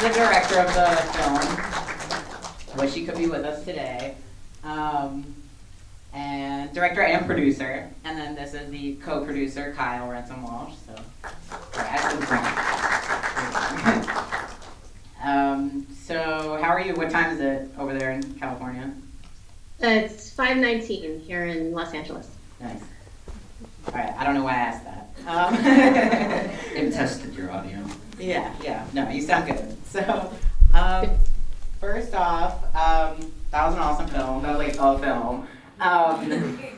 the director of the film. Wish he could be with us today. And director and producer. And then this is the co-producer, Kyle Ranson-Walsh. So, so how are you? What time is it over there in California? It's 5:19 here in Los Angeles. Nice. All right, I don't know why I asked that. It tested your audio. Yeah. No, you sound good. So, first off, that was an awesome film. That was like a film.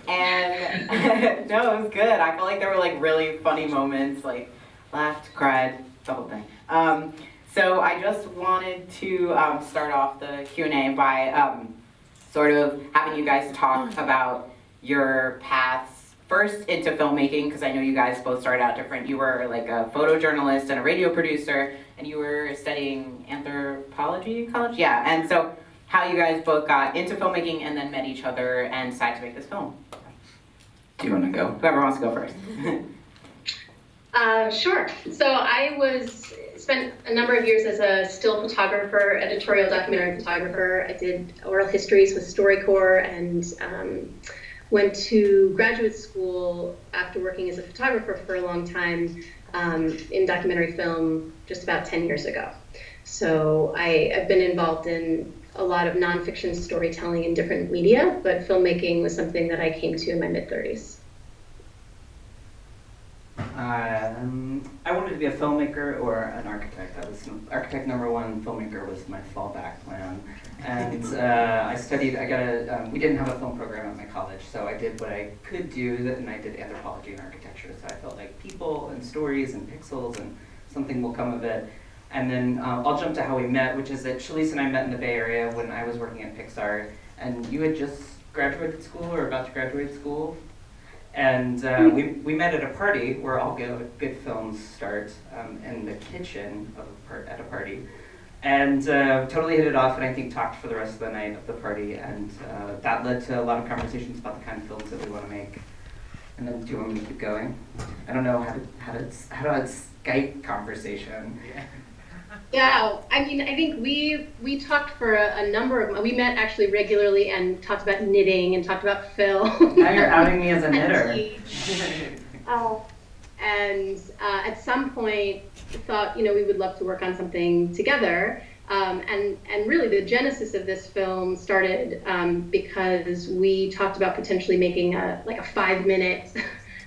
And no, it was good. I felt like there were like really funny moments, like laughed, cried, the whole thing. So I just wanted to start off the Q&A by sort of having you guys talk about your paths first into filmmaking, because I know you guys both started out different. You were like a photojournalist and a radio producer, and you were studying anthropology college? Yeah, and so how you guys both got into filmmaking and then met each other and decided to make this film. Do you want to go? Whoever wants to go first. Sure. So I spent a number of years as a still photographer, editorial documentary photographer. I did oral histories with StoryCorps and went to graduate school after working as a photographer for a long time in documentary film just about 10 years ago. So I've been involved in a lot of nonfiction storytelling in different media, but filmmaking was something that I came to in my mid-30s. I wanted to be a filmmaker or an architect. I was architect number one, filmmaker was my fallback plan. And we didn't have a film program at my college, so I did what I could do, and I did anthropology and architecture. So I felt like people and stories and pixels and something will come of it. And then I'll jump to how we met, which is that Shaleece and I met in the Bay Area when I was working at Pixar, and you had just graduated school or about to graduate school. And we met at a party where all good films start, in the kitchen at a party. And totally hit it off, and I think talked for the rest of the night of the party, and that led to a lot of conversations about the kind of films that we want to make. And then do you want me to keep going? I don't know how to Skype conversation. Yeah, I mean, I think we talked for a number of, we met actually regularly and talked about knitting and talked about film. Now you're outing me as a knitter. And at some point thought, we would love to work on something together. And really the genesis of this film started because we talked about potentially making a 5-minute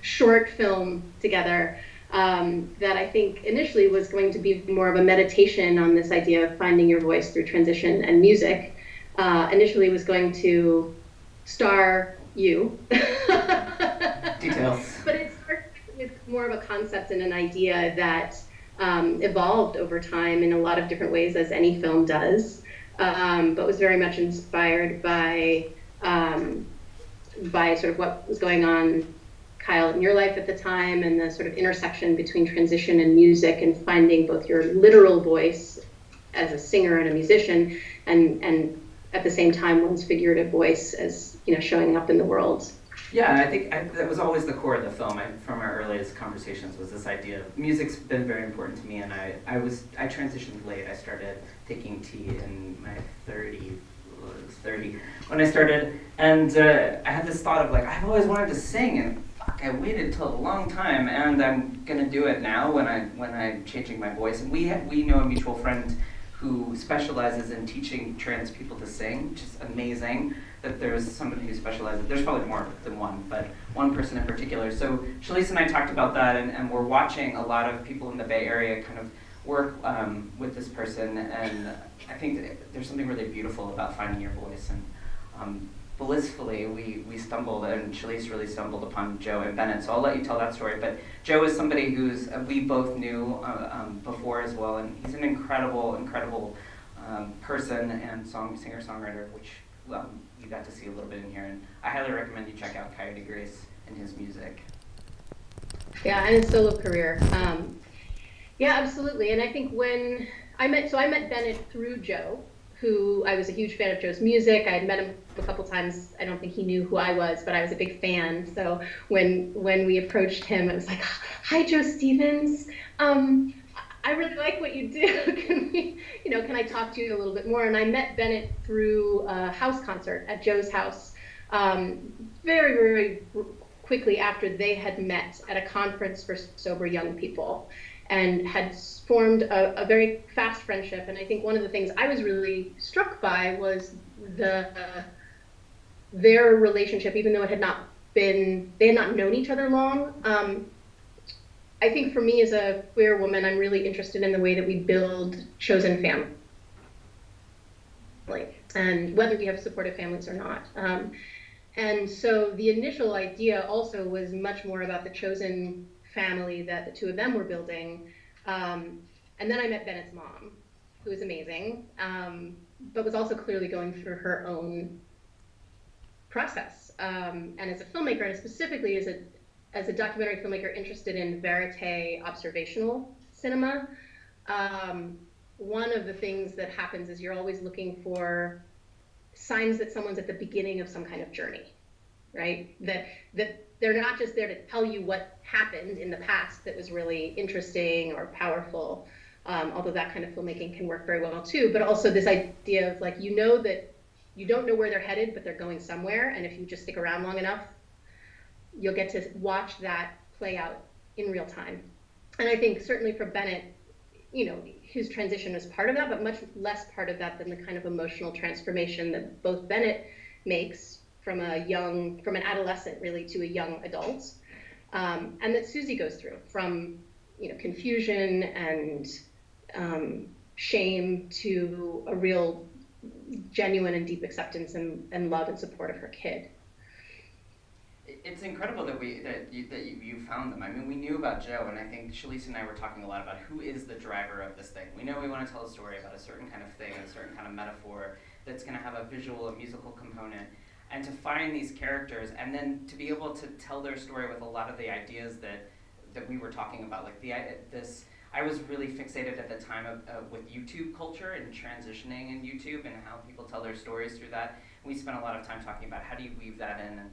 short film together. That I think initially was going to be more of a meditation on this idea of finding your voice through transition and music. Initially was going to star you. Details. But it started with more of a concept and an idea that evolved over time in a lot of different ways, as any film does, but was very much inspired by sort of what was going on, Kyle, in your life at the time, and the sort of intersection between transition and music, and finding both your literal voice as a singer and a musician, and at the same time one's figurative voice as showing up in the world. Yeah, and I think that was always the core of the film. From our earliest conversations was this idea of music's been very important to me, and I transitioned late. I started taking tea in my 30 when I started, and I had this thought of I've always wanted to sing, and I waited till a long time, and I'm gonna do it now when I'm changing my voice. And we know a mutual friend who specializes in teaching trans people to sing, which is amazing that there's someone who specializes. There's probably more than one, but one person in particular. So Shaleece and I talked about that, and we're watching a lot of people in the Bay Area kind of work with this person, and I think that there's something really beautiful about finding your voice. And blissfully, we stumbled, and Shaleece really stumbled upon Joe and Bennett. So I'll let you tell that story. But Joe is somebody who's we both knew before as well, and he's an incredible person and singer-songwriter, which you got to see a little bit in here. And I highly recommend you check out Coyote Grace and his music. Yeah, and his solo career. Yeah, absolutely. And I think when I met Bennett through Joe, who I was a huge fan of Joe's music. I had met him a couple times. I don't think he knew who I was, but I was a big fan. So when we approached him, it was like, "Hi, Joe Stevens. I I really like what you do. Can I talk to you a little bit more? And I met Bennett through a house concert at Joe's house, very, very quickly after they had met at a conference for sober young people and had formed a very fast friendship. And I think one of the things I was really struck by was their relationship, even though they had not known each other long. I think for me as a queer woman, I'm really interested in the way that we build chosen family, and whether we have supportive families or not. And so the initial idea also was much more about the chosen family that the two of them were building. And then I met Bennett's mom, who was amazing, but was also clearly going through her own process. And as a filmmaker, and specifically as a documentary filmmaker interested in verite observational cinema, one of the things that happens is you're always looking for signs that someone's at the beginning of some kind of journey, right? That they're not just there to tell you what happened in the past that was really interesting or powerful, although that kind of filmmaking can work very well too, but also this idea of that you don't know where they're headed, but they're going somewhere, and if you just stick around long enough, you'll get to watch that play out in real time. And I think certainly for Bennett, his transition was part of that, but much less part of that than the kind of emotional transformation that both Bennett makes from an adolescent really to a young adult, and that Suzy goes through from confusion and shame to a real genuine and deep acceptance and love and support of her kid. It's incredible that you found them. I mean, we knew about Joe, and I think Shaleece and I were talking a lot about who is the driver of this thing. We know we want to tell a story about a certain kind of thing, a certain kind of metaphor that's going to have a visual, a musical component, and to find these characters, and then to be able to tell their story with a lot of the ideas that we were talking about, like this. I was really fixated at the time with YouTube culture and transitioning in YouTube and how people tell their stories through that. We spent a lot of time talking about how do you weave that in, and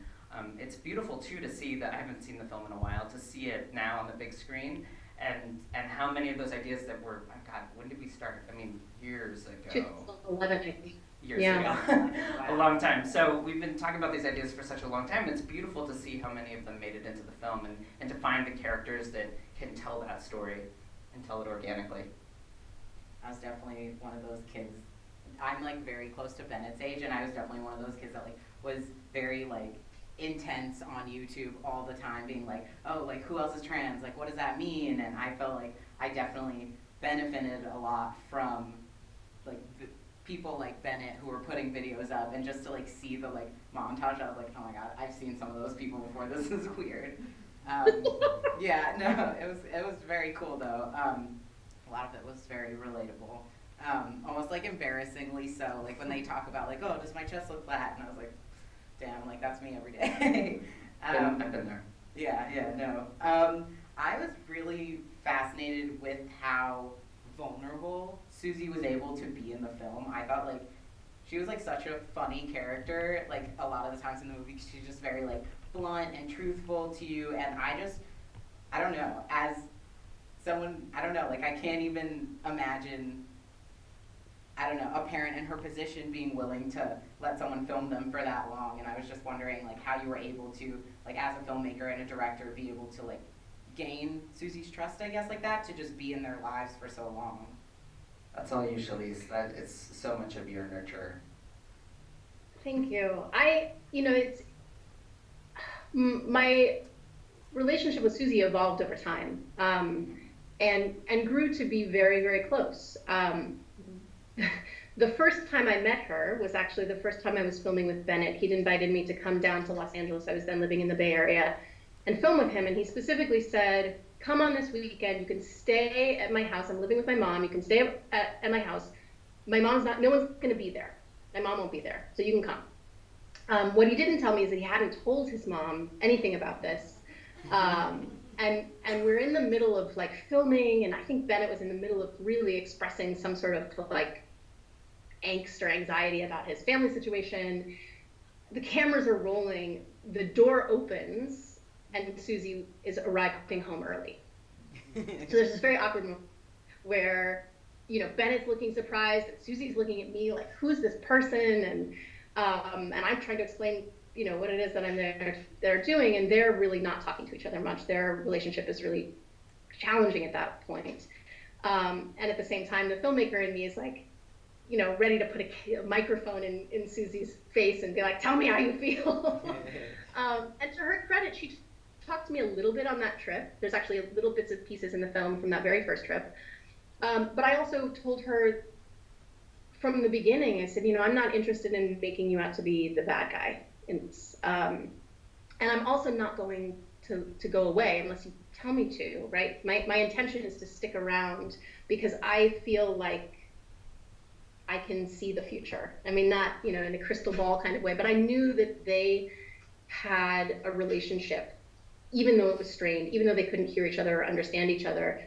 it's beautiful too to see that. I haven't seen the film in a while, to see it now on the big screen, and how many of those ideas that were, oh God, when did we start? I mean, years ago. 2011, I think. Years ago. A long time. So we've been talking about these ideas for such a long time, and it's beautiful to see how many of them made it into the film, and to find the characters that can tell that story and tell it organically. I was definitely one of those kids. I'm very close to Bennett's age, and I was definitely one of those kids that was very intense on YouTube all the time, being who else is trans? What does that mean? And I felt like I definitely benefited a lot from people like Bennett who were putting videos up, and just to see the montage. I was oh my God, I've seen some of those people before. This is weird. Yeah, no, it was very cool though. A lot of it was very relatable. Almost embarrassingly so. When they talk about oh, does my chest look flat? And I was damn, that's me every day. I've been there. Yeah, no. I was really fascinated with how vulnerable Suzy was able to be in the film. I thought she was such a funny character. A lot of the times in the movie, she's just very blunt and truthful to you. And I don't know, as someone, I don't know, I can't even imagine, I don't know, a parent in her position being willing to let someone film them for that long. And I was just wondering how you were able to, as a filmmaker and a director, be able to gain Suzy's trust, I guess, that, to just be in their lives for so long. That's all you, Shaleece. That it's so much of your nurture. Thank you. It's my relationship with Suzy evolved over time, and grew to be very, very close. The first time I met her was actually the first time I was filming with Bennett. He'd invited me to come down to Los Angeles. I was then living in the Bay Area, and film with him. And he specifically said, come on this weekend. You can stay at my house. I'm living with my mom. You can stay at my house. No one's going to be there. My mom won't be there, so you can come. What he didn't tell me is that he hadn't told his mom anything about this. And we're in the middle of filming, and I think Bennett was in the middle of really expressing some sort of angst or anxiety about his family situation. The cameras are rolling, the door opens, and Suzy is arriving home early. So there's this very awkward moment where, Bennett's looking surprised and Suzy's looking at me like, who's this person? And I'm trying to explain, what it is that I'm they're doing, and they're really not talking to each other much. Their relationship is really challenging at that point. And at the same time, the filmmaker in me is like, ready to put a microphone in Suzy's face and be like, tell me how you feel. And to her credit, she talked to me a little bit on that trip. There's actually little bits and pieces in the film from that very first trip. But I also told her from the beginning, I said, I'm not interested in making you out to be the bad guy in this. And I'm also not going to go away unless you tell me to, right? My intention is to stick around because I feel like I can see the future. I mean, not, in a crystal ball kind of way, but I knew that they had a relationship, even though it was strained, even though they couldn't hear each other or understand each other,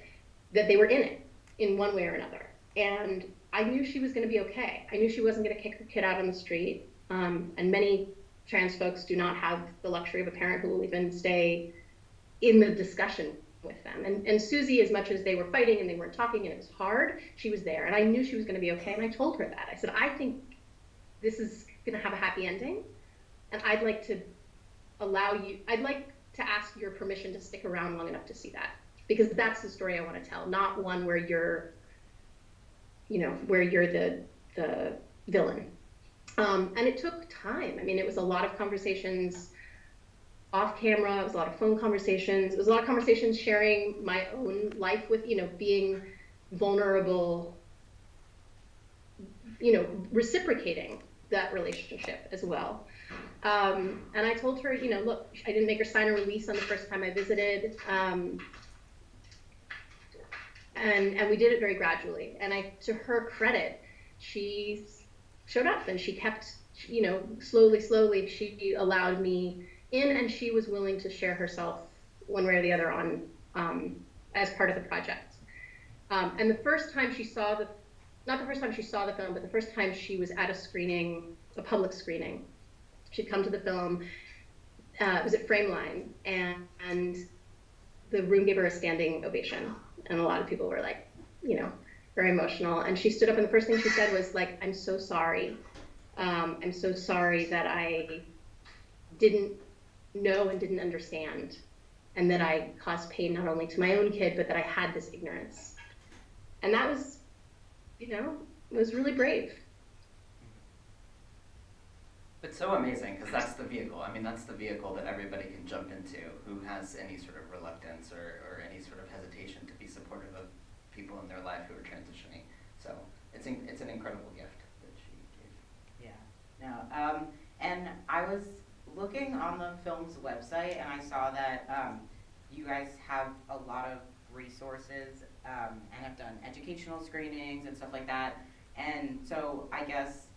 that they were in it in one way or another. And I knew she was going to be okay. I knew she wasn't going to kick her kid out on the street. And many trans folks do not have the luxury of a parent who will even stay in the discussion with them. And Suzy, as much as they were fighting and they weren't talking and it was hard, she was there. And I knew she was going to be okay. And I told her that. I said, I think this is going to have a happy ending. And I'd like to I'd like to ask your permission to stick around long enough to see that. Because that's the story I want to tell, not one where you're, the villain. And it took time. I mean, it was a lot of conversations off camera. It was a lot of phone conversations. It was a lot of conversations sharing my own life with, being vulnerable, reciprocating that relationship as well. And I told her, look, I didn't make her sign a release on the first time I visited. And we did it very gradually. And to her credit, she showed up and she kept, slowly she allowed me in, and she was willing to share herself one way or the other on as part of the project. And the first time she saw not the first time she saw the film, but the first time she was at a public screening, she'd come to the film, it was at Frameline, and the room gave her a standing ovation. And a lot of people were like, very emotional. And she stood up and the first thing she said was like, I'm so sorry. I'm so sorry that I didn't know and didn't understand, and that I caused pain not only to my own kid, but that I had this ignorance. And that was, it was really brave. It's so amazing because that's the vehicle. I mean, that's the vehicle that everybody can jump into who has any sort of reluctance or any sort of hesitation to be supportive of people in their life who are transitioning. So it's an incredible gift that she gave. Yeah. No. And I was looking on the film's website and I saw that you guys have a lot of resources and have done educational screenings and stuff like that. And so I guess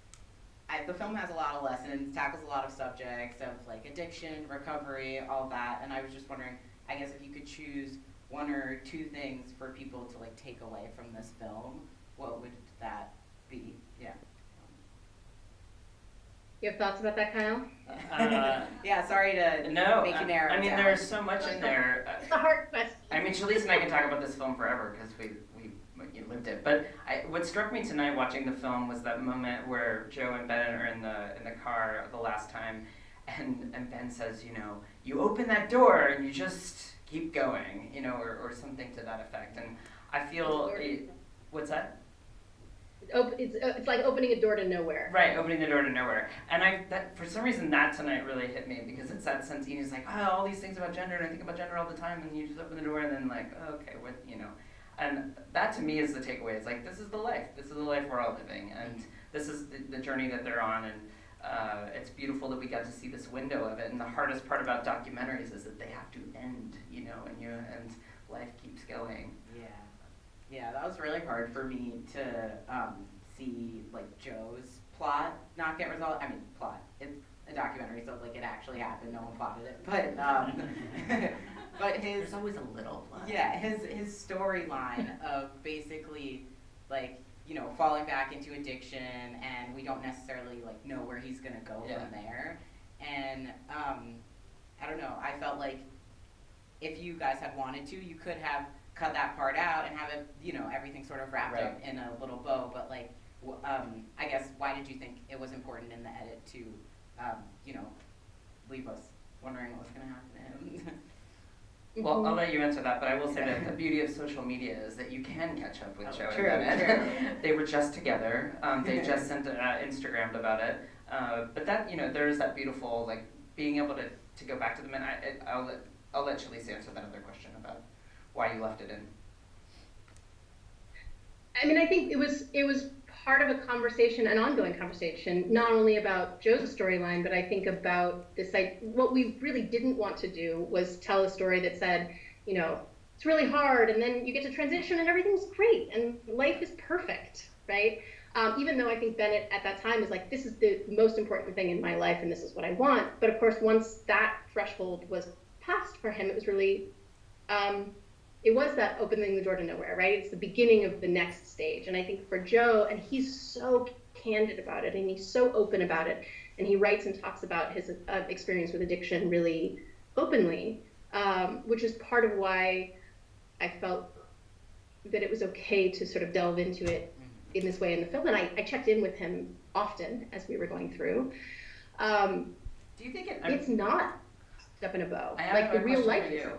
the film has a lot of lessons, tackles a lot of subjects of like addiction, recovery, all that. And I was just wondering, I guess if you could choose one or two things for people to like take away from this film, what would that be? Yeah. You have thoughts about that, Kyle? Yeah, sorry to make you narrow I mean, down. there's so much in there. It's a hard question. I mean, Shaleece and I can talk about this film forever because we lived it. But what struck me tonight watching the film was that moment where Joe and Bennett are in the car the last time, and Ben says, you open that door and you just keep going, or something to that effect. And I feel, what's that? It's like opening a door to nowhere. Right, opening the door to nowhere. And that for some reason that tonight really hit me because it's that sense, he's like, all these things about gender, and I think about gender all the time, and you just open the door and then like, okay, what, And that to me is the takeaway. It's like, this is the life we're all living, and this is the journey that they're on, and it's beautiful that we got to see this window of it. And the hardest part about documentaries is that they have to end, and life keeps going. Yeah, that was really hard for me to see like Joe's plot not get resolved. I mean, plot. It's a documentary, so like it actually happened. No one plotted it, but but There's always a little plot. Yeah, his storyline of basically like falling back into addiction, and we don't necessarily like know where he's gonna go from there. And I don't know. I felt like if you guys had wanted to, you could have cut that part out and have it, you know, everything sort of wrapped Right. up in a little bow, but like, I guess, why did you think it was important in the edit to, you know, leave us wondering what was going to happen to him? Well, I'll let you answer that, but I will say that the beauty of social media is that you can catch up with Oh, Joe true, and Bennett. They were just together. They just sent Instagrammed about it. But that, you know, there is that beautiful, like, being able to go back to them. And I'll let Shaleece answer that other question about why you left it in. I mean, I think it was part of a conversation, an ongoing conversation, not only about Joe's storyline, but I think about this. What we really didn't want to do was tell a story that said, you know, it's really hard, and then you get to transition, and everything's great, and life is perfect, right? Even though I think Bennett at that time was like, this is the most important thing in my life, and this is what I want. But of course, once that threshold was passed for him, it was really it was that opening the door to nowhere, right? It's the beginning of the next stage. And I think for Joe, and he's so candid about it, and he's so open about it, and he writes and talks about his experience with addiction really openly, which is part of why I felt that it was okay to sort of delve into it in this way in the film. And I checked in with him often as we were going through. Do you think it's not up in a bow. I have like the a real question life. for you.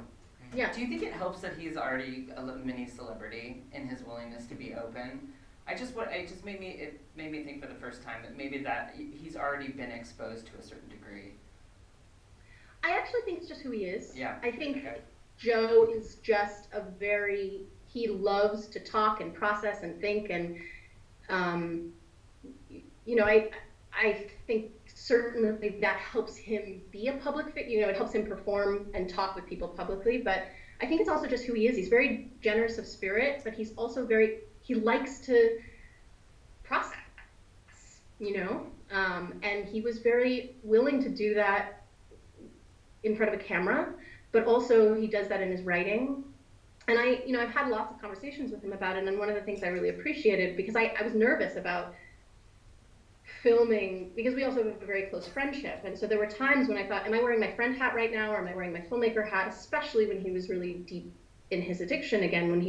Yeah. Do you think it helps that he's already a mini celebrity in his willingness to be open? It made me think for the first time that maybe that he's already been exposed to a certain degree. I actually think it's just who he is. Yeah. I think Okay. Joe is just he loves to talk and process and think, and you know, I think certainly that helps him be a public figure. You know, it helps him perform and talk with people publicly. But I think it's also just who he is. He's very generous of spirit, but he's also he likes to process, you know, and he was very willing to do that in front of a camera, but also he does that in his writing. And I've had lots of conversations with him about it, and one of the things I really appreciated, because I was nervous about filming, because we also have a very close friendship, and so there were times when I thought, am I wearing my friend hat right now, or am I wearing my filmmaker hat, especially when he was really deep in his addiction again, when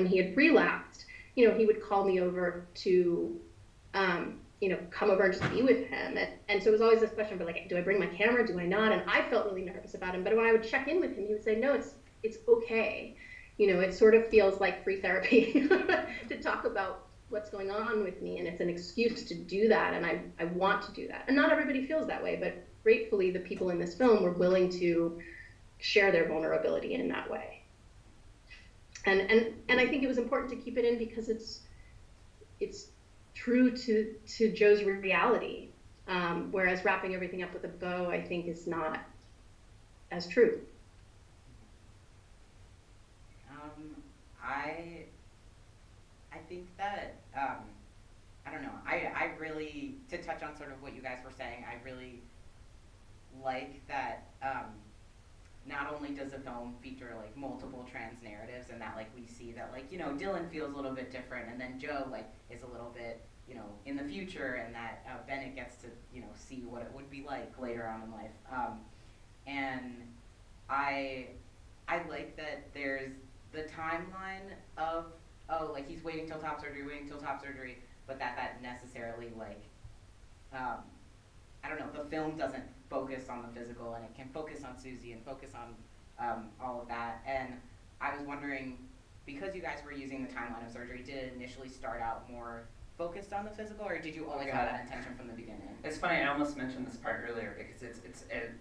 he had relapsed. You know, he would call me over to you know, come over and just be with him, and so it was always this question, but like, do I bring my camera, do I not? And I felt really nervous about him, but when I would check in with him, he would say, no, it's okay. You know, it sort of feels like free therapy to talk about what's going on with me, and it's an excuse to do that, and I want to do that. And not everybody feels that way, but gratefully the people in this film were willing to share their vulnerability in that way. And I think it was important to keep it in because it's true to Joe's reality, whereas wrapping everything up with a bow, I think, is not as true. I think that, I don't know, I really, to touch on sort of what you guys were saying, I really like that not only does the film feature like multiple trans narratives, and that like we see that like, you know, Dylan feels a little bit different, and then Joe like is a little bit, you know, in the future, and that Bennett gets to, you know, see what it would be like later on in life. And I like that there's the timeline of, oh, like he's waiting till top surgery, but that necessarily like, I don't know, the film doesn't focus on the physical, and it can focus on Suzy and focus on all of that. And I was wondering, because you guys were using the timeline of surgery, did it initially start out more focused on the physical, or did you always have that intention from the beginning? It's funny, I almost mentioned this part earlier because it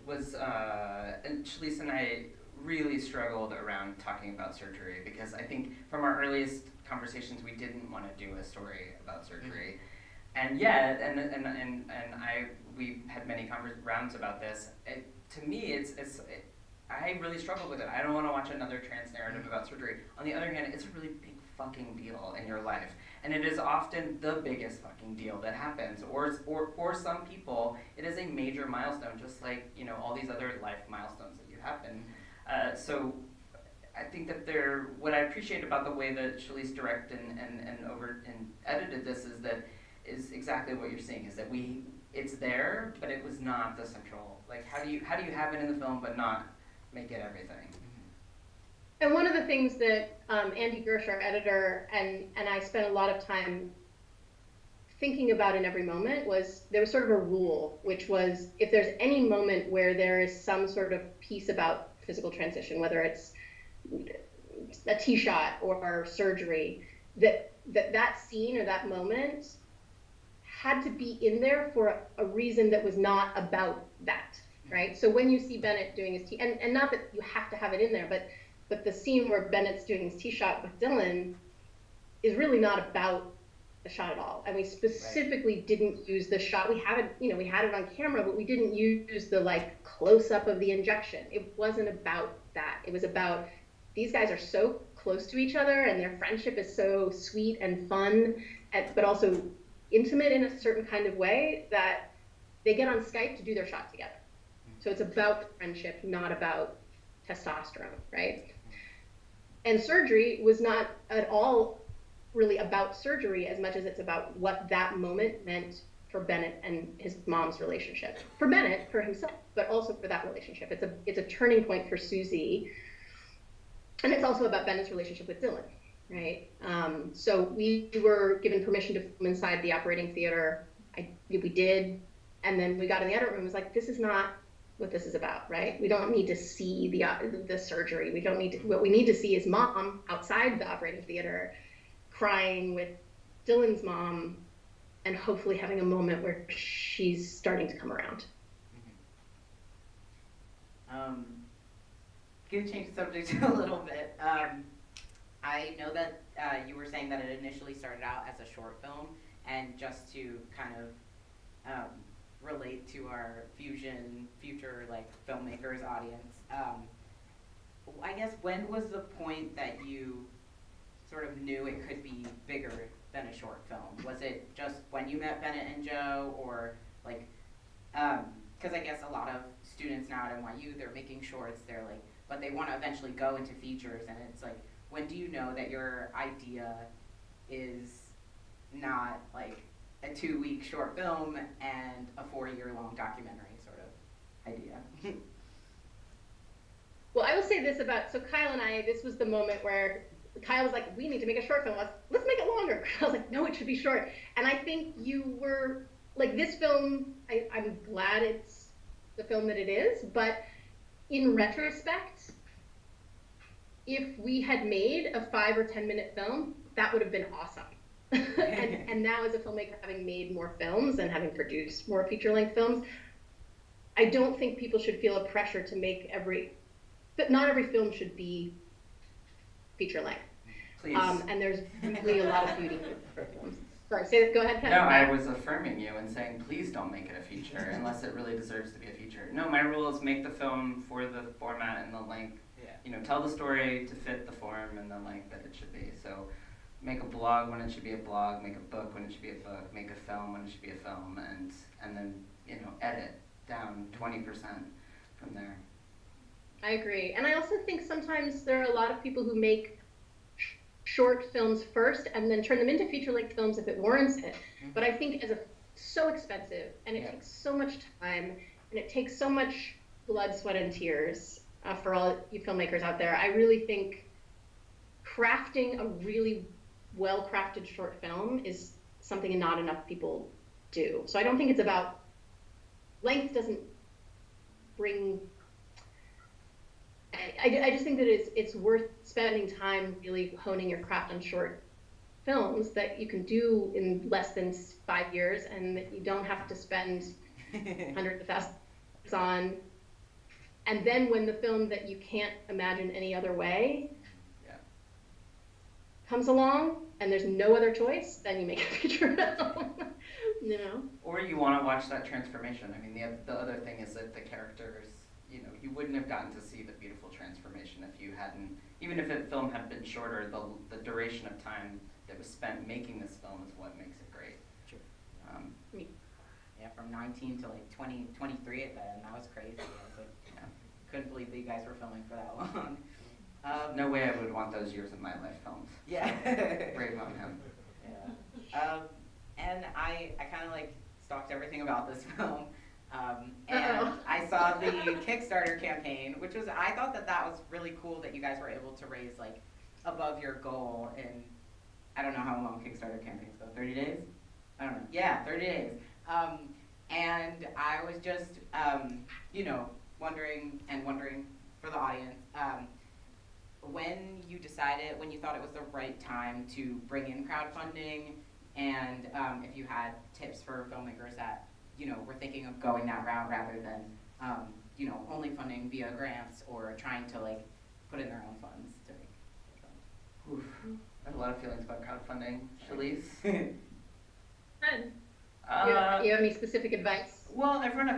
was and Shaleece and I really struggled around talking about surgery, because I think from our earliest conversations we didn't want to do a story about surgery. Mm-hmm. And yet, we had many rounds about this. To me, I really struggled with it. I don't want to watch another trans narrative about surgery. On the other hand, it's a really big fucking deal in your life, and it is often the biggest fucking deal that happens. Or for some people, it is a major milestone, just like, you know, all these other life milestones that you happen. So I think that what I appreciate about the way that Shaleece directed and edited this is exactly what you're saying, is that it's there, but it was not the central, like, how do you have it in the film but not make it everything? And one of the things that Andy Gersh, our editor, and I spent a lot of time thinking about in every moment was there was sort of a rule, which was if there's any moment where there is some sort of piece about physical transition, whether it's a tee shot or surgery, that scene or that moment had to be in there for a reason that was not about that, right? So when you see Bennett doing his tee, and not that you have to have it in there, but the scene where Bennett's doing his tee shot with Dylan is really not about the shot at all. And we specifically didn't use the shot. We have it, we had it on camera, but we didn't use the like close up of the injection. It wasn't about that. It was about these guys are so close to each other and their friendship is so sweet and fun, but also intimate in a certain kind of way that they get on Skype to do their shot together. So it's about the friendship, not about testosterone, right? And surgery was not at all really about surgery as much as it's about what that moment meant for Bennett and his mom's relationship. For Bennett, for himself, but also for that relationship. It's a turning point for Suzy. And it's also about Bennett's relationship with Dylan, right? So we were given permission to film inside the operating theater. We did, and then we got in the edit room. It was like, this is not what this is about, right? We don't need to see the surgery. We don't need to. What we need to see is mom outside the operating theater, crying with Dylan's mom, and hopefully having a moment where she's starting to come around. Gonna change the subject a little bit. I know that you were saying that it initially started out as a short film, and just to kind of relate to our future like filmmakers audience, I guess when was the point that you sort of knew it could be bigger than a short film? Was it just when you met Bennett and Joe, or like, because I guess a lot of students now at NYU, they're making shorts, they're like, but they want to eventually go into features, and it's like, when do you know that your idea is not like a 2-week short film and a 4-year-long documentary sort of idea? Well, I will say this about, so Kyle and I, this was the moment where Kyle was like, we need to make a short film. Let's make it longer. I was like, no, it should be short. And I think you were, like, this film, I'm glad it's the film that it is, but in retrospect, if we had made a 5 or 10 minute film, that would have been awesome. and now as a filmmaker, having made more films and having produced more feature-length films, I don't think people should feel a pressure to make but not every film should be feature-length. Please. And there's really a lot of beauty for films. Sorry, go ahead, Ken. No, I was affirming you and saying, please don't make it a feature unless it really deserves to be a feature. No, my rule is make the film for the format and the length. Yeah. Tell the story to fit the form and the length that it should be. So make a blog when it should be a blog, make a book when it should be a book, make a film when it should be a film, and then, edit down 20% from there. I agree. And I also think sometimes there are a lot of people who make short films first and then turn them into feature-length films if it warrants it. Mm-hmm. But I think so expensive, and it takes so much time, and it takes so much blood, sweat, and tears for all you filmmakers out there. I really think crafting a really well-crafted short film is something not enough people do. So I don't think it's about length doesn't bring. I just think that it's worth spending time really honing your craft on short films that you can do in less than 5 years, and that you don't have to spend hundreds of thousands on. And then when the film that you can't imagine any other way comes along and there's no other choice, then you make a feature film. Or you want to watch that transformation. I mean, the other thing is that the characters, you wouldn't have gotten to see the beautiful transformation if you hadn't, even if the film had been shorter, the duration of time that was spent making this film is what makes it great. Sure. From 19 to like 20, 23 at that end, that was crazy. I was like, couldn't believe that you guys were filming for that long. No way I would want those years of my life filmed. Yeah. Brave on him. Yeah. And I kind of like stalked everything about this film. And I saw the Kickstarter campaign, which was, I thought that was really cool that you guys were able to raise like above your goal in, I don't know how long Kickstarter campaigns go, 30 days? I don't know, yeah, 30 days. And I was just, you know, wondering for the audience, when you decided, when you thought it was the right time to bring in crowdfunding, and if you had tips for filmmakers that, you know, were thinking of going that route rather than, you know, only funding via grants or trying to like put in their own funds to make Oof. I have a lot of feelings about crowdfunding. Shaleece? Good. You have any specific advice? Well, I've run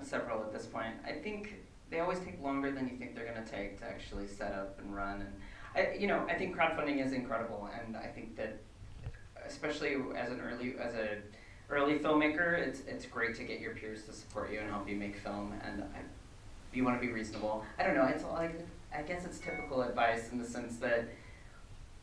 several at this point. I think they always take longer than you think they're going to take to actually set up and run. And I think crowdfunding is incredible, and I think that, especially as an early filmmaker, it's great to get your peers to support you and help you make film. And you want to be reasonable. I don't know. It's like, I guess it's typical advice in the sense that,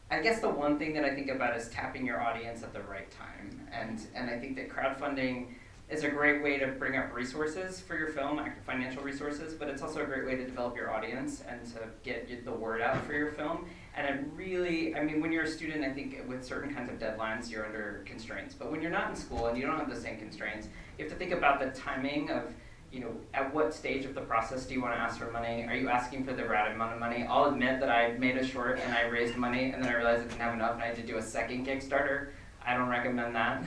I guess the one thing that I think about is tapping your audience at the right time. And I think that crowdfunding is a great way to bring up resources for your film, like financial resources, but it's also a great way to develop your audience and to get the word out for your film. And when you're a student, I think with certain kinds of deadlines, you're under constraints. But when you're not in school and you don't have the same constraints, you have to think about the timing of, you know, at what stage of the process do you want to ask for money? Are you asking for the right amount of money? I'll admit that I made a short and I raised money and then I realized I didn't have enough and I had to do a second Kickstarter. I don't recommend that.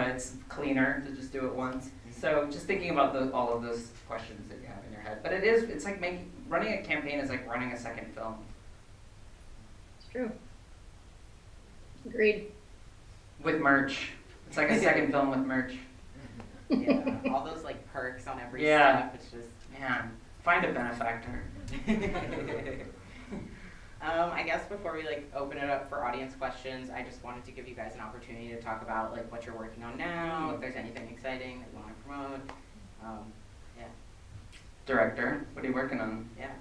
It's cleaner to just do it once. So just thinking about all of those questions that you have in your head. But it's like running a campaign is like running a second film. It's true. Agreed. With merch. It's like a second film with merch. Yeah, all those like perks on every Yeah. step, it's just, Man, find a benefactor. I guess before we like open it up for audience questions, I just wanted to give you guys an opportunity to talk about like what you're working on now, if there's anything exciting that you want to promote. Yeah. Director, what are you working on? Yeah.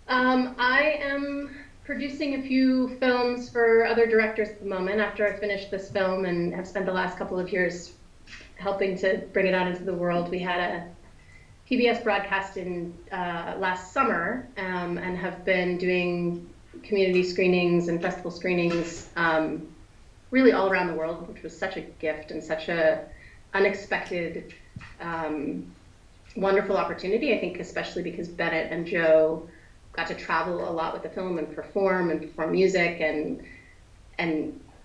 I am producing a few films for other directors at the moment after I finished this film and have spent the last couple of years helping to bring it out into the world. We had a PBS broadcast in last summer and have been doing community screenings and festival screenings really all around the world, which was such a gift and such a unexpected, wonderful opportunity, I think, especially because Bennett and Joe got to travel a lot with the film and perform music and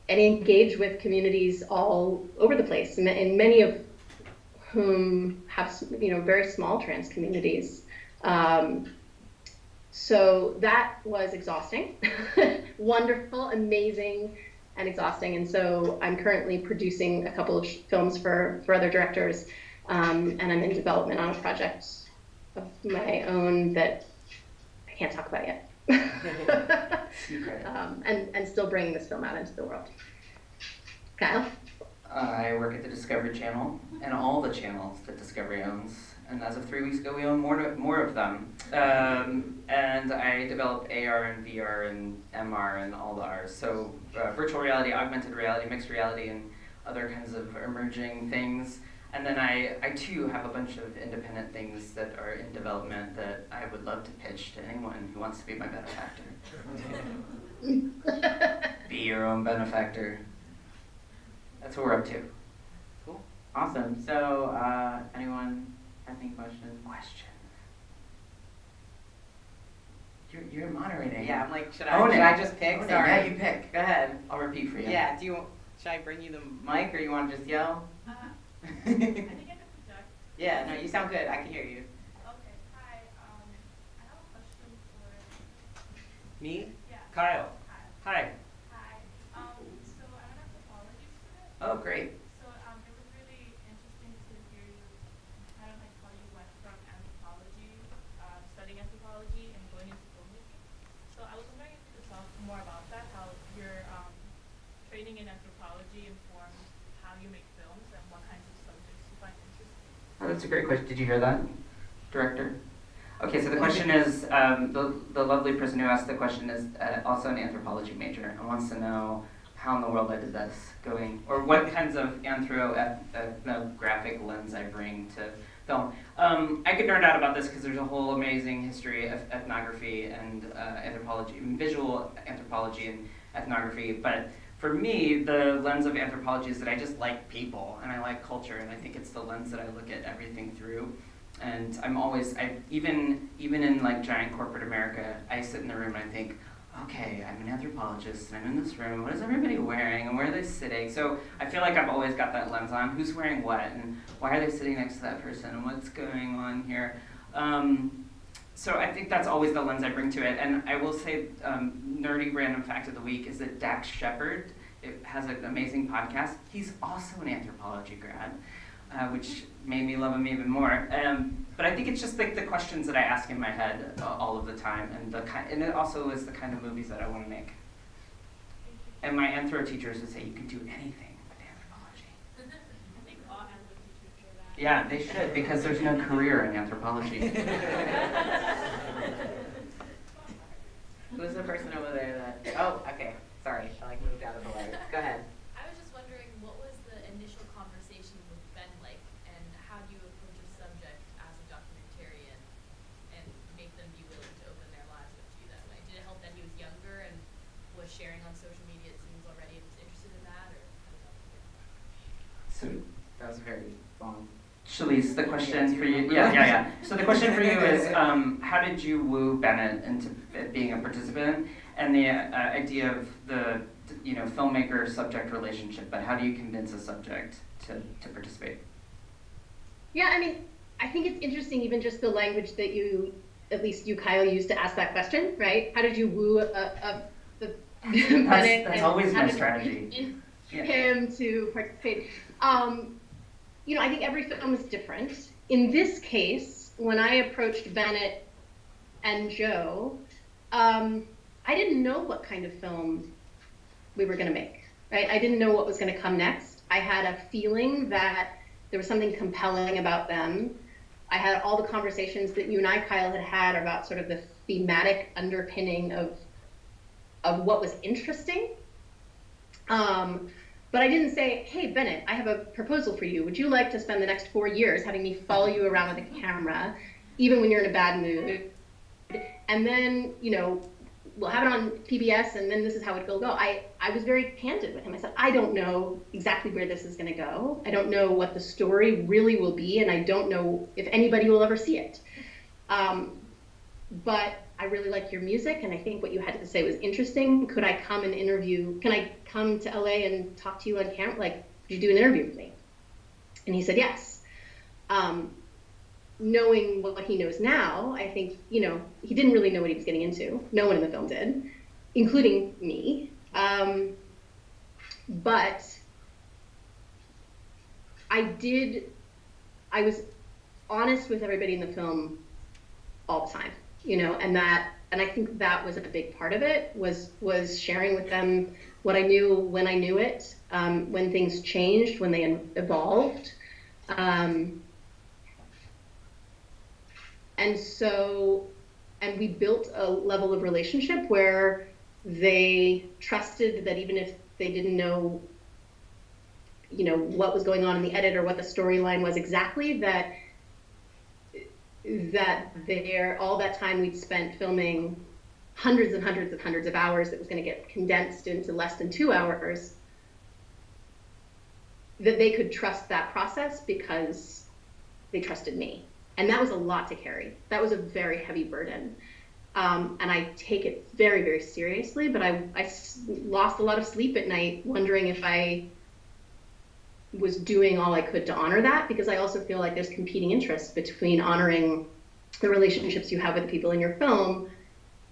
engage with communities all over the place, and many of whom have, you know, very small trans communities. So that was exhausting, wonderful, amazing, and exhausting. And so I'm currently producing a couple of films for other directors, and I'm in development on a project of my own that I can't talk about yet. And still bringing this film out into the world. Kyle? I work at the Discovery Channel and all the channels that Discovery owns. And as of 3 weeks ago, we own more of them. And I develop AR and VR and MR and all the Rs. So virtual reality, augmented reality, mixed reality, and other kinds of emerging things. And then I too have a bunch of independent things that are in development that I would love to pitch to anyone who wants to be my benefactor. Be your own benefactor. That's what we're up to. Cool. Awesome. So, anyone have any questions? You're moderating. Yeah, I'm like, should Own it. I just pick? Own it. Sorry. Yeah, you pick. Go ahead. I'll repeat for you. Yeah, should I bring you the mic or you want to just yell? I think I can project. Yeah, no, you sound good. I can hear you. Okay, hi. I have a question for Me? yeah. Kyle. Hi. Hi. So I'm an anthropology student. Oh, great. So it was really interesting to hear you kind of like how you went from anthropology, studying anthropology, and going into filmmaking. So I was wondering if you could talk more about that, how your training in anthropology informs how you make films and what kinds of subjects you find interesting. Oh, that's a great question. Did you hear that, director? Okay, so the question is, the lovely person who asked the question is also an anthropology major and wants to know how in the world I did this going, or what kinds of ethnographic lens I bring to film. I could nerd out about this because there's a whole amazing history of ethnography and anthropology, visual anthropology and ethnography, but for me, the lens of anthropology is that I just like people and I like culture, and I think it's the lens that I look at everything through. And I'm always, even in like giant corporate America, I sit in the room and I think, okay, I'm an anthropologist, and I'm in this room, what is everybody wearing, and where are they sitting? So I feel like I've always got that lens on, who's wearing what, and why are they sitting next to that person, and what's going on here? So I think that's always the lens I bring to it, and I will say, nerdy random fact of the week is that Dax Shepard, it has an amazing podcast, he's also an anthropology grad, which made me love him even more. But I think it's just like the questions that I ask in my head all of the time, and it also is the kind of movies that I want to make. And my anthro teachers would say you can do anything with anthropology. I think all anthro teachers say that. Yeah, they should, because there's no career in anthropology. Who's the person over there that, oh, okay, sorry, I like moved out of the way. Go ahead. I was just wondering, what was the initial conversation with Ben like, and how do you approach a subject as a documentarian and make them be willing to open their lives up to you that way? Did it help that he was younger and was sharing on social media, it seems, already, and was interested in that, or how did that begin? So, That was very long. Shaleece, the question for you, yeah. So the question for you is, how did you woo Bennett into being a participant? And the idea of the, filmmaker-subject relationship, but how do you convince a subject to participate? Yeah, I mean, I think it's interesting, even just the language that you, at least you, Kyle, used to ask that question, right? How did you woo Bennett? That's always my strategy. Him to participate. I think every film is different. In this case, when I approached Bennett and Joe, I didn't know what kind of film we were going to make, right? I didn't know what was going to come next. I had a feeling that there was something compelling about them. I had all the conversations that you and I, Kyle, had about sort of the thematic underpinning of what was interesting. But I didn't say, hey, Bennett, I have a proposal for you. Would you like to spend the next 4 years having me follow you around with a camera, even when you're in a bad mood? And then, we'll have it on PBS, and then this is how it will go. I was very candid with him. I said, I don't know exactly where this is going to go. I don't know what the story really will be, and I don't know if anybody will ever see it. But I really like your music, and I think what you had to say was interesting. Could I come and interview? Can I come to LA and talk to you on camera? Like, would you do an interview with me? And he said yes. Knowing what he knows now, I think, he didn't really know what he was getting into. No one in the film did, including me. But I was honest with everybody in the film all the time, and I think that was a big part of it, was sharing with them what I knew when I knew it, when things changed, when they evolved. And we built a level of relationship where they trusted that even if they didn't know, what was going on in the edit or what the storyline was exactly, that all that time we'd spent filming hundreds and hundreds and hundreds of hours that was going to get condensed into less than 2 hours, that they could trust that process because they trusted me. And that was a lot to carry. That was a very heavy burden. And I take it very, very seriously, but I lost a lot of sleep at night wondering if I was doing all I could to honor that, because I also feel like there's competing interests between honoring the relationships you have with the people in your film,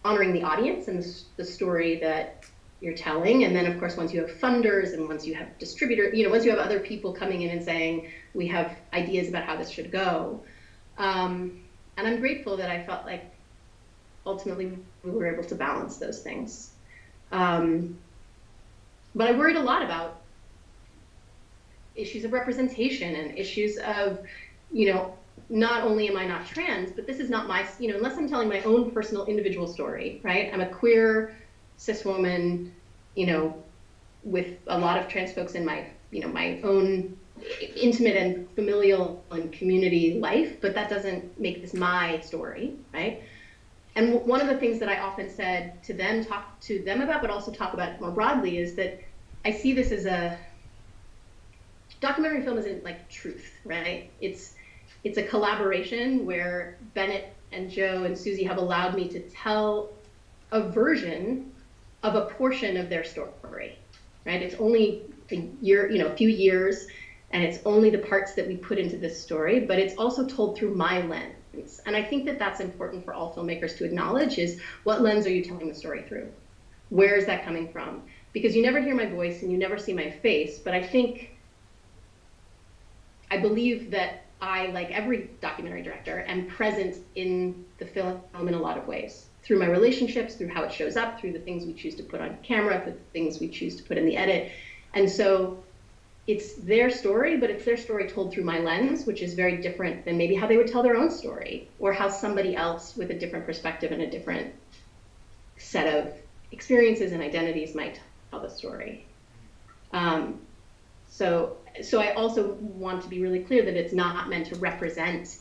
honoring the audience and the story that you're telling, and then of course once you have funders and once you have distributors, once you have other people coming in and saying, we have ideas about how this should go. And I'm grateful that I felt like ultimately we were able to balance those things. But I worried a lot about issues of representation and issues of, not only am I not trans, but this is not my, unless I'm telling my own personal individual story, right? I'm a queer, cis woman, with a lot of trans folks in my, my own intimate and familial and community life, but that doesn't make this my story, right? And one of the things that I often said to them, talk to them about, but also talk about more broadly, is that I see this as a documentary film isn't like truth, right? It's a collaboration where Bennett and Joe and Suzy have allowed me to tell a version of a portion of their story, right? It's only a year, a few years, and it's only the parts that we put into this story, but it's also told through my lens. And I think that that's important for all filmmakers to acknowledge, is what lens are you telling the story through? Where is that coming from? Because you never hear my voice and you never see my face, but I believe that I, like every documentary director, am present in the film in a lot of ways, through my relationships, through how it shows up, through the things we choose to put on camera, the things we choose to put in the edit. And so it's their story, but it's their story told through my lens, which is very different than maybe how they would tell their own story, or how somebody else with a different perspective and a different set of experiences and identities might tell the story. So I also want to be really clear that it's not meant to represent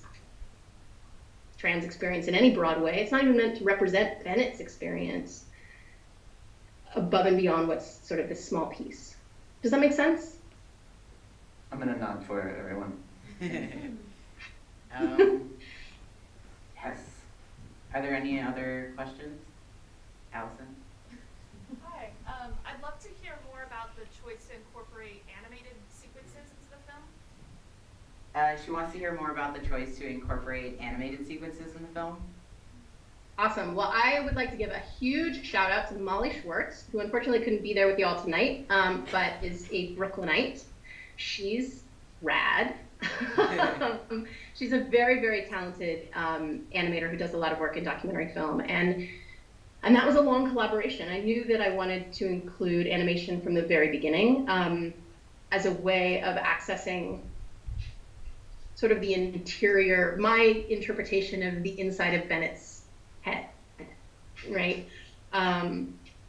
trans experience in any broad way. It's not even meant to represent Bennett's experience above and beyond what's sort of this small piece. Does that make sense? I'm gonna nod for everyone. Yes. Are there any other questions? Allison? Hi. I'd love to hear more about the choice to incorporate animated sequences into the film. She wants to hear more about the choice to incorporate animated sequences in the film. Awesome. Well, I would like to give a huge shout out to Molly Schwartz, who unfortunately couldn't be there with y'all tonight, but is a Brooklynite. She's rad. She's a very, very talented animator who does a lot of work in documentary film. And that was a long collaboration. I knew that I wanted to include animation from the very beginning as a way of accessing sort of the interior, my interpretation of the inside of Bennett's head, right?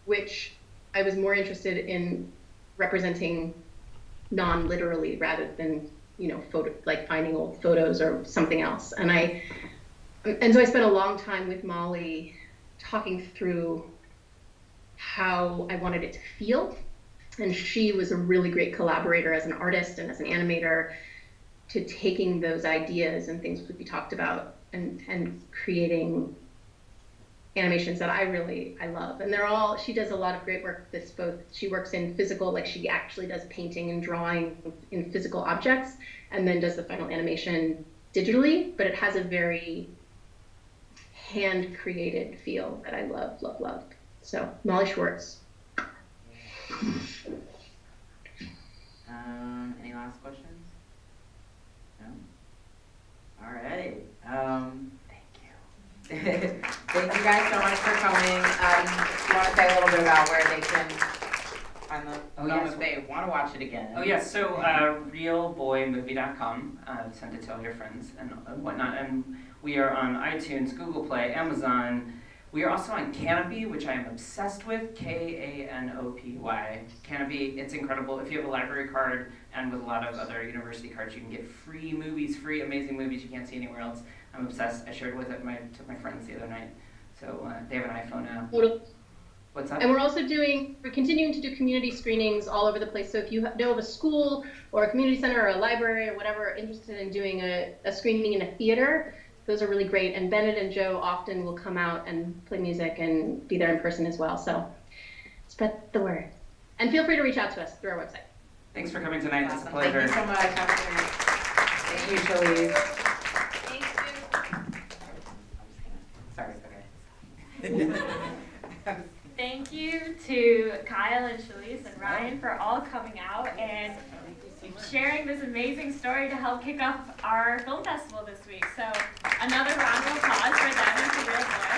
Which I was more interested in representing non-literally rather than, like finding old photos or something else. And so I spent a long time with Molly talking through how I wanted it to feel. And she was a really great collaborator as an artist and as an animator to taking those ideas and things that we talked about and creating animations that I love. And she does a lot of great work that's both, she works in physical, like she actually does painting and drawing in physical objects, and then does the final animation digitally, but it has a very hand-created feel that I love, love, love. So, Molly Schwartz. Any last questions? No? All right. Thank you. Thank you guys so much for coming. You want to say a little bit about where they can find the film if they want to watch it again? Oh yes, so realboymovie.com. Send it to all your friends and whatnot. And we are on iTunes, Google Play, Amazon. We are also on Canopy, which I am obsessed with, Kanopy. Canopy, it's incredible. If you have a library card and with a lot of other university cards, you can get free movies, free amazing movies you can't see anywhere else. I'm obsessed. I shared with it to my friends the other night. So they have an iPhone now. What's that? And we're continuing to do community screenings all over the place. So if you know of a school or a community center or a library or whatever interested in doing a screening in a theater, those are really great. And Bennett and Joe often will come out and play music and be there in person as well. So spread the word. And feel free to reach out to us through our website. Thanks for coming tonight. Awesome. It's a pleasure. Thank you so much. Have a good night. Thank you, Shaleece. Sorry, okay. Thank you to Kyle and Shaleece and Ryan for all coming out and sharing this amazing story to help kick off our film festival this week. So another round of applause for them and for Real Boy.